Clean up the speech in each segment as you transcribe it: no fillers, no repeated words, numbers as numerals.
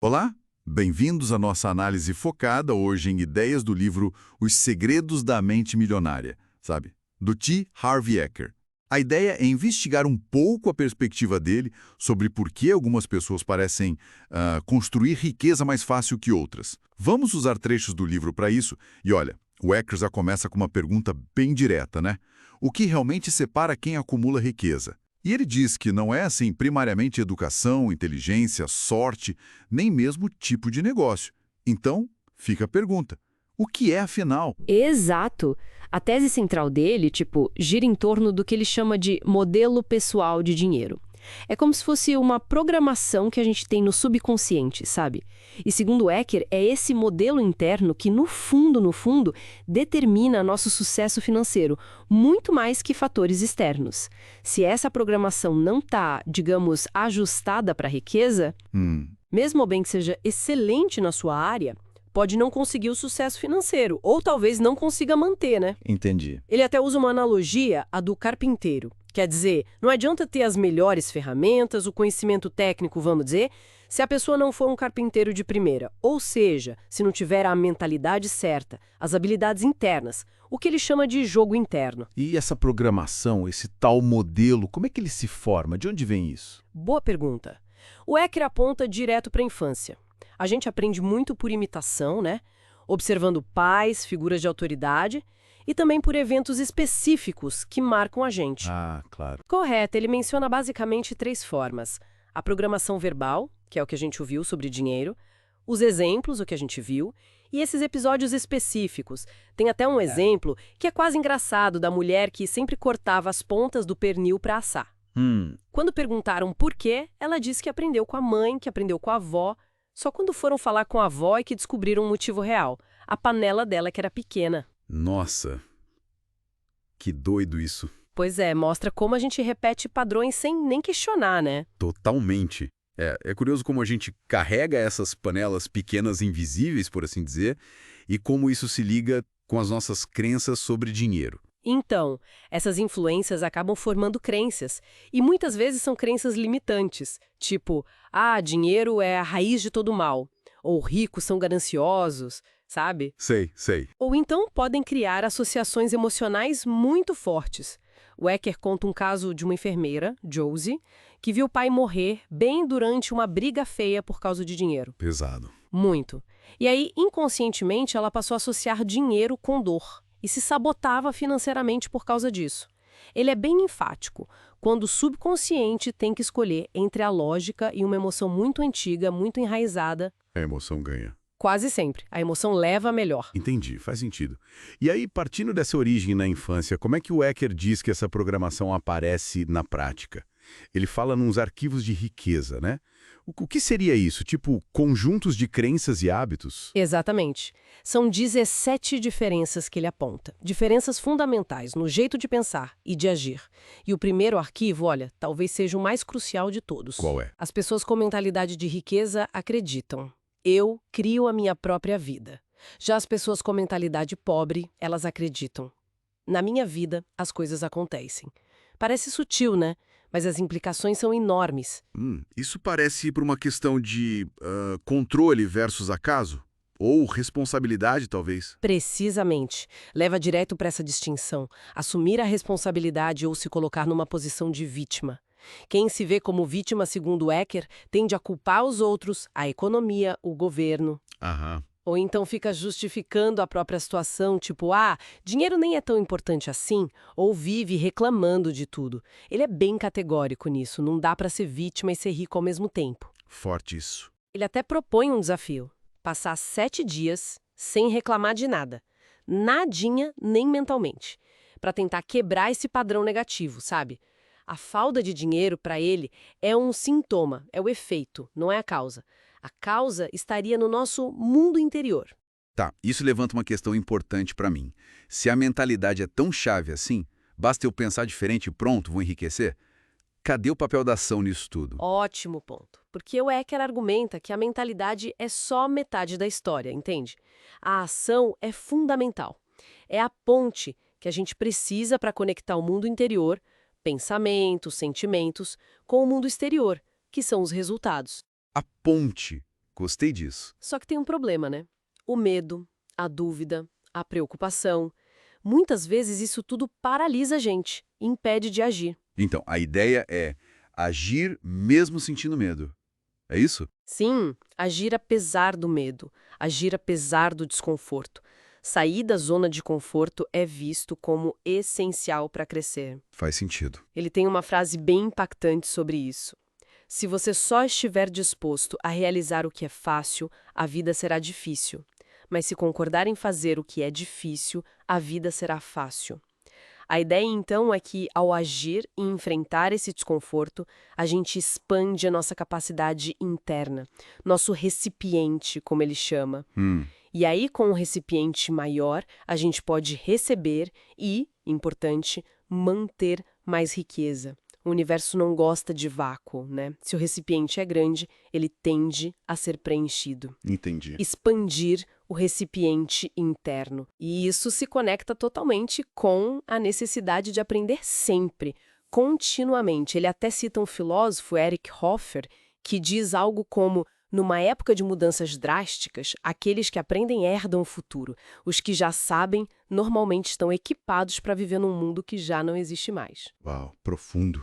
Olá, bem-vindos à nossa análise focada hoje em ideias do livro Os Segredos da Mente Milionária, sabe? Do T. Harv Eker. A ideia é investigar um pouco a perspectiva dele sobre por que algumas pessoas parecem construir riqueza mais fácil que outras. Vamos usar trechos do livro para isso e olha, o Eker já começa com uma pergunta bem direta, né? O que realmente separa quem acumula riqueza? E ele diz que não é assim primariamente educação, inteligência, sorte, nem mesmo tipo de negócio. Então, fica a pergunta: o que é afinal? Exato. A tese central dele, gira em torno do que ele chama de modelo pessoal de dinheiro. É como se fosse uma programação que a gente tem no subconsciente, sabe? E segundo Eker, é esse modelo interno que, no fundo, determina nosso sucesso financeiro, muito mais que fatores externos. Se essa programação não está, digamos, ajustada para a riqueza, mesmo bem que seja excelente na sua área, pode não conseguir o sucesso financeiro, ou talvez não consiga manter, né? Entendi. Ele até usa uma analogia, a do carpinteiro. Quer dizer, não adianta ter as melhores ferramentas, o conhecimento técnico, vamos dizer, se a pessoa não for um carpinteiro de primeira. Ou seja, se não tiver a mentalidade certa, as habilidades internas, o que ele chama de jogo interno. E essa programação, esse tal modelo, como é que ele se forma? De onde vem isso? Boa pergunta. O Eker aponta direto para a infância. A gente aprende muito por imitação, né? Observando pais, figuras de autoridade e também por eventos específicos que marcam a gente. Ah, claro. Correto, ele menciona basicamente 3 formas. A programação verbal, que é o que a gente ouviu sobre dinheiro, os exemplos, o que a gente viu, e esses episódios específicos. Tem até um exemplo que é quase engraçado da mulher que sempre cortava as pontas do pernil para assar. Quando perguntaram por quê, ela disse que aprendeu com a mãe, que aprendeu com a avó. Só quando foram falar com a avó é que descobriram um motivo real. A panela dela que era pequena. Nossa, que doido isso. Pois é, mostra como a gente repete padrões sem nem questionar, né? Totalmente. É curioso como a gente carrega essas panelas pequenas invisíveis, por assim dizer, e como isso se liga com as nossas crenças sobre dinheiro. Então, essas influências acabam formando crenças, e muitas vezes são crenças limitantes, tipo, dinheiro é a raiz de todo mal, ou ricos são gananciosos, sabe? Sei. Ou então podem criar associações emocionais muito fortes. O Eker conta um caso de uma enfermeira, Josie, que viu o pai morrer bem durante uma briga feia por causa de dinheiro. Pesado. Muito. E aí, inconscientemente, ela passou a associar dinheiro com dor e se sabotava financeiramente por causa disso. Ele é bem enfático, quando o subconsciente tem que escolher entre a lógica e uma emoção muito antiga, muito enraizada. A emoção ganha. Quase sempre. A emoção leva a melhor. Entendi, faz sentido. E aí, partindo dessa origem na infância, como é que o Eker diz que essa programação aparece na prática? Ele fala nos arquivos de riqueza, né? O que seria isso? Tipo, conjuntos de crenças e hábitos? Exatamente. São 17 diferenças que ele aponta. Diferenças fundamentais no jeito de pensar e de agir. E o primeiro arquivo, olha, talvez seja o mais crucial de todos. Qual é? As pessoas com mentalidade de riqueza acreditam. Eu crio a minha própria vida. Já as pessoas com mentalidade pobre, elas acreditam. Na minha vida, as coisas acontecem. Parece sutil, né? Mas as implicações são enormes. Isso parece por uma questão de controle versus acaso? Ou responsabilidade, talvez? Precisamente. Leva direto para essa distinção. Assumir a responsabilidade ou se colocar numa posição de vítima. Quem se vê como vítima, segundo Eker, tende a culpar os outros, a economia, o governo. Aham. Ou então fica justificando a própria situação, tipo, dinheiro nem é tão importante assim, ou vive reclamando de tudo. Ele é bem categórico nisso, não dá para ser vítima e ser rico ao mesmo tempo. Forte isso. Ele até propõe um desafio, passar 7 dias sem reclamar de nada, nadinha nem mentalmente, para tentar quebrar esse padrão negativo, sabe? A falta de dinheiro, para ele, é um sintoma, é o efeito, não é a causa. A causa estaria no nosso mundo interior. Tá, isso levanta uma questão importante para mim. Se a mentalidade é tão chave assim, basta eu pensar diferente e pronto, vou enriquecer? Cadê o papel da ação nisso tudo? Ótimo ponto. Porque o Eker argumenta que a mentalidade é só metade da história, entende? A ação é fundamental. É a ponte que a gente precisa para conectar o mundo interior, pensamentos, sentimentos, com o mundo exterior, que são os resultados. A ponte. Gostei disso. Só que tem um problema, né? O medo, a dúvida, a preocupação. Muitas vezes isso tudo paralisa a gente, impede de agir. Então, a ideia é agir mesmo sentindo medo. É isso? Sim, agir apesar do medo, agir apesar do desconforto. Sair da zona de conforto é visto como essencial para crescer. Faz sentido. Ele tem uma frase bem impactante sobre isso. Se você só estiver disposto a realizar o que é fácil, a vida será difícil. Mas se concordar em fazer o que é difícil, a vida será fácil. A ideia, então, é que, ao agir e enfrentar esse desconforto, a gente expande a nossa capacidade interna, nosso recipiente, como ele chama. E aí, com um recipiente maior, a gente pode receber e, importante, manter mais riqueza. O universo não gosta de vácuo, né? Se o recipiente é grande, ele tende a ser preenchido. Entendi. Expandir o recipiente interno. E isso se conecta totalmente com a necessidade de aprender sempre, continuamente. Ele até cita um filósofo, Eric Hoffer, que diz algo como: numa época de mudanças drásticas, aqueles que aprendem herdam o futuro. Os que já sabem, normalmente estão equipados para viver num mundo que já não existe mais. Uau, profundo.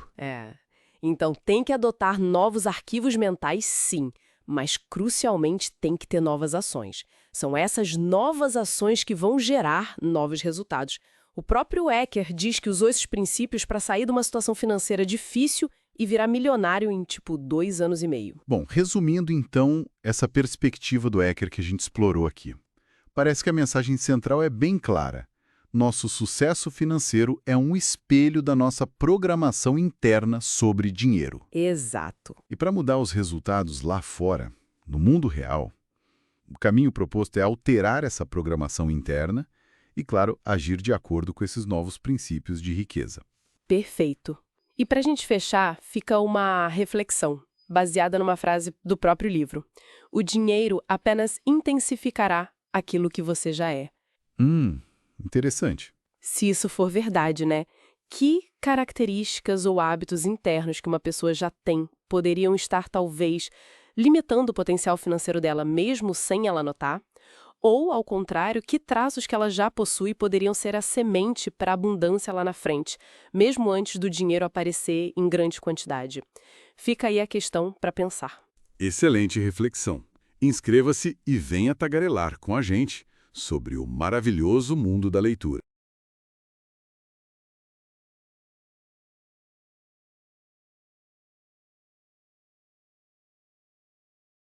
Então tem que adotar novos arquivos mentais, sim, mas crucialmente tem que ter novas ações. São essas novas ações que vão gerar novos resultados. O próprio Eker diz que usou esses princípios para sair de uma situação financeira difícil e virar milionário em, 2 anos e meio. Bom, resumindo então essa perspectiva do Eker que a gente explorou aqui. Parece que a mensagem central é bem clara. Nosso sucesso financeiro é um espelho da nossa programação interna sobre dinheiro. Exato. E para mudar os resultados lá fora, no mundo real, o caminho proposto é alterar essa programação interna e, claro, agir de acordo com esses novos princípios de riqueza. Perfeito. E para a gente fechar, fica uma reflexão, baseada numa frase do próprio livro. O dinheiro apenas intensificará aquilo que você já é. Interessante. Se isso for verdade, né? Que características ou hábitos internos que uma pessoa já tem poderiam estar, talvez, limitando o potencial financeiro dela mesmo sem ela notar? Ou, ao contrário, que traços que ela já possui poderiam ser a semente para a abundância lá na frente, mesmo antes do dinheiro aparecer em grande quantidade? Fica aí a questão para pensar. Excelente reflexão. Inscreva-se e venha tagarelar com a gente sobre o maravilhoso mundo da leitura.